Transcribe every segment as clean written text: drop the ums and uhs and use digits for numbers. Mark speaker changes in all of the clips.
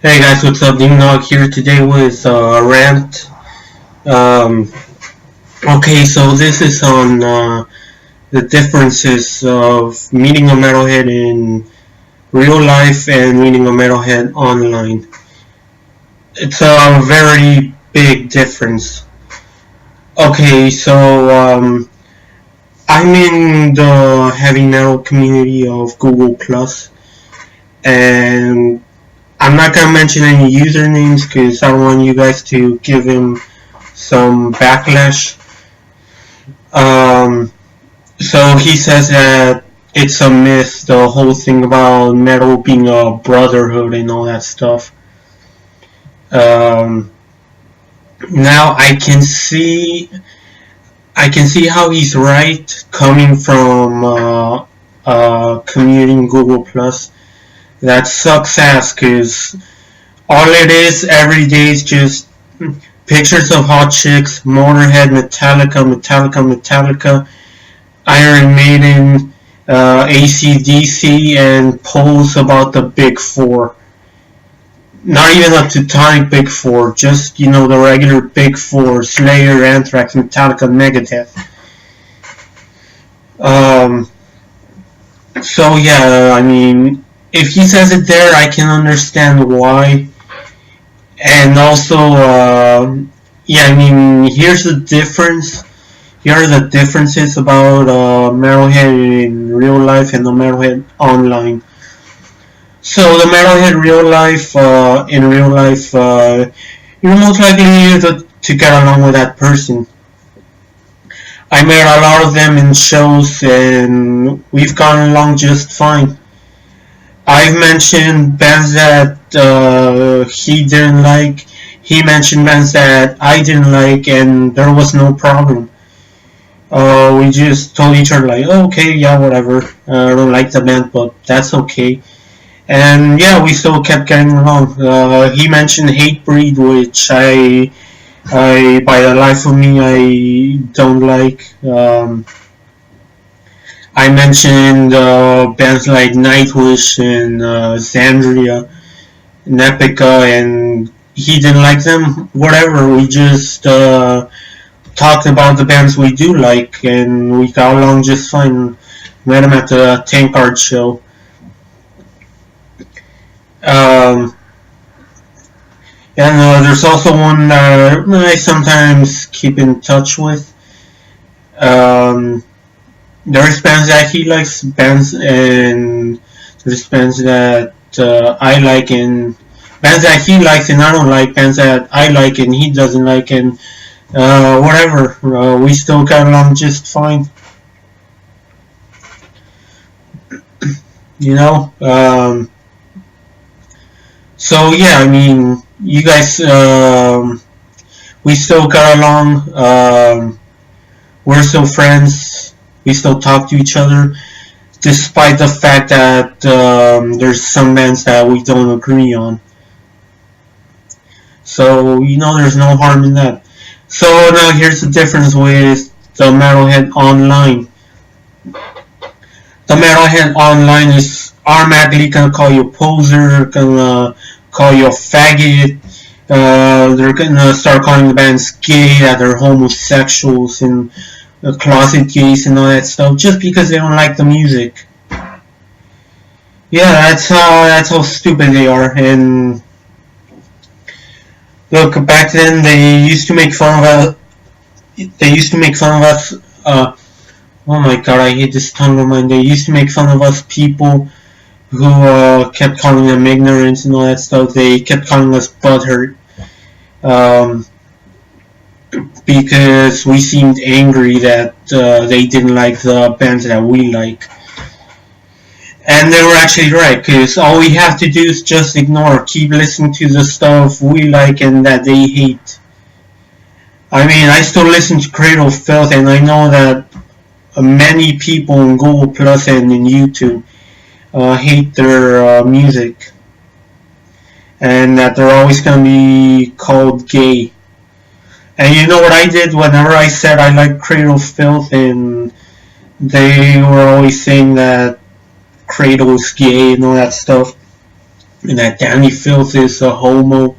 Speaker 1: Hey guys, what's up? Dog here today with Rant. Um, okay, so this is on the differences of meeting a metalhead in real life and meeting a metalhead online. It's a very big difference. Okay, so I'm in the heavy metal community of Google Plus, and I'm not gonna mention any usernames because I don't want you guys to give him some backlash. Um, so he says that it's a myth, the whole thing about metal being a brotherhood and all that stuff. Um, now I can see how he's right, coming from commuting Google Plus. That sucks ass, cause all it is every day is just pictures of hot chicks, Motorhead, Metallica, Iron Maiden, AC/DC, and polls about the Big Four. Not even a Teutonic Big Four, just, the regular Big Four: Slayer, Anthrax, Metallica, Megadeth. Um, so yeah, I mean, if he says it there, I can understand why. And also, yeah, I mean, here's the difference. Here are the differences about Metalhead in real life and the Metalhead online. So the Metalhead in real life, you're most likely to get along with that person. I met a lot of them in shows, and we've gotten along just fine. I've mentioned bands that he didn't like. He mentioned bands that I didn't like, and there was no problem. We just told each other like, oh, okay, yeah, whatever. I don't like the band, but that's okay. And yeah, we still kept getting along. He mentioned Hatebreed, which by the life of me, I don't like. I mentioned bands like Nightwish and Xandria and Epica, and he didn't like them. Whatever, we just talked about the bands we do like, and we got along just fine. Met him at the Tankard show. Um, and there's also one that I sometimes keep in touch with. Um, there's bands that he likes, bands, and there's bands that I like, and bands that he likes and I don't like, bands that I like and he doesn't like, and whatever. We still got along just fine. You know. So yeah, I mean, you guys, we still got along. We're still friends. We still talk to each other, despite the fact that there's some bands that we don't agree on. So there's no harm in that. So now here's the difference with the Metalhead Online. The Metalhead Online is automatically gonna call you a poser, gonna call you a faggot. They're gonna start calling the bands gay, that they're homosexuals and closet gays and all that stuff, just because they don't like the music. Yeah, that's how stupid they are. And look, back then they used to make fun of us. They used to make fun of us. Oh my god, I hate this tongue of mine. They used to make fun of us people who kept calling them ignorance and all that stuff. They kept calling us butthurt. Because we seemed angry that they didn't like the bands that we like. And they were actually right, because all we have to do is just ignore, keep listening to the stuff we like and that they hate. I mean, I still listen to Cradle of Filth, and I know that many people in Google Plus and in YouTube hate their music, and that they're always going to be called gay. And you know what I did whenever I said I like Cradle of Filth, and they were always saying that Cradle is gay and all that stuff. and that Danny Filth is a homo.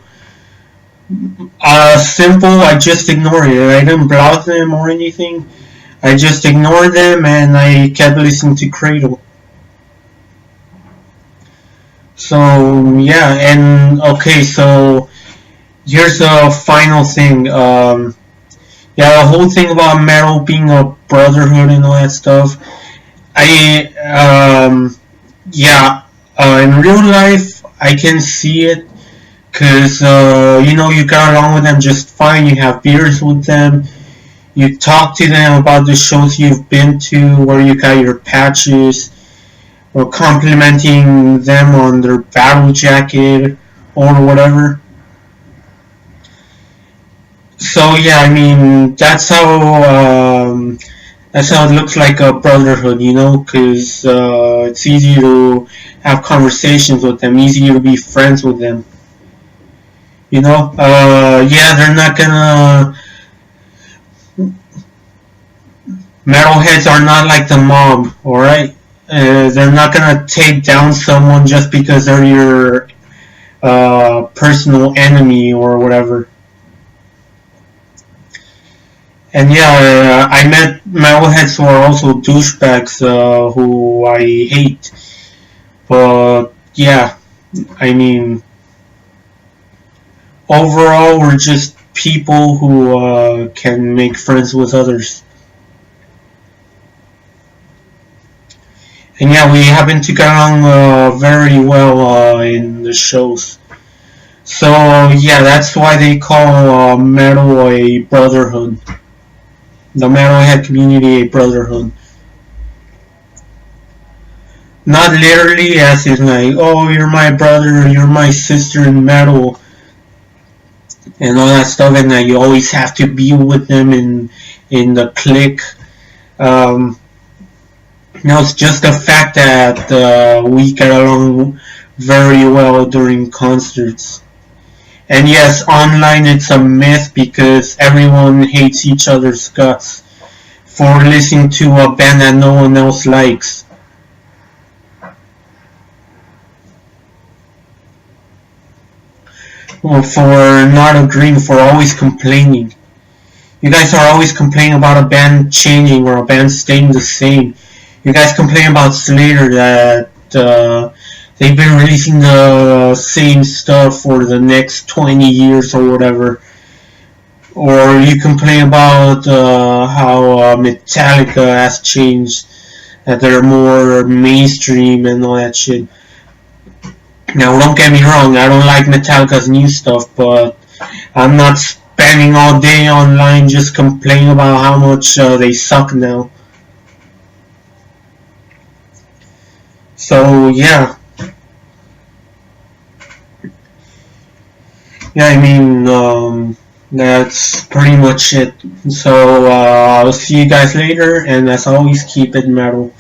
Speaker 1: Simple, I just ignored it. I didn't block them or anything. I just ignored them and I kept listening to Cradle. So, yeah, and okay, so here's the final thing. Yeah, the whole thing about metal being a brotherhood and all that stuff. I, yeah, in real life, I can see it because, you know, you got along with them just fine. You have beers with them. You talk to them about the shows you've been to, where you got your patches, or complimenting them on their battle jacket or whatever. So yeah, I mean that's how it looks like a brotherhood, you know, because it's easy to have conversations with them, easy to be friends with them, you know. Yeah, they're not gonna. Metalheads are not like the mob, all right. They're not gonna take down someone just because they're your personal enemy or whatever. And yeah, I met metalheads who are also douchebags who I hate. But yeah, I mean, overall, we're just people who can make friends with others. And yeah, we happen to get along very well in the shows. So yeah, that's why they call metal a brotherhood. The metalhead community a brotherhood. Not literally as in like, oh, you're my brother, you're my sister in metal, and all that stuff, and that you always have to be with them in the clique. Um, no, it's just the fact that we get along very well during concerts. And yes, online it's a myth because everyone hates each other's guts for listening to a band that no one else likes. Or for not agreeing, for always complaining. You guys are always complaining about a band changing or a band staying the same. You guys complain about Slater that they've been releasing the same stuff for the next 20 years or whatever. Or you complain about how Metallica has changed, that they're more mainstream and all that shit. Now, don't get me wrong, I don't like Metallica's new stuff, but I'm not spending all day online just complaining about how much they suck now. So, yeah. Yeah, I mean, that's pretty much it. So, I'll see you guys later, and as always, keep it metal.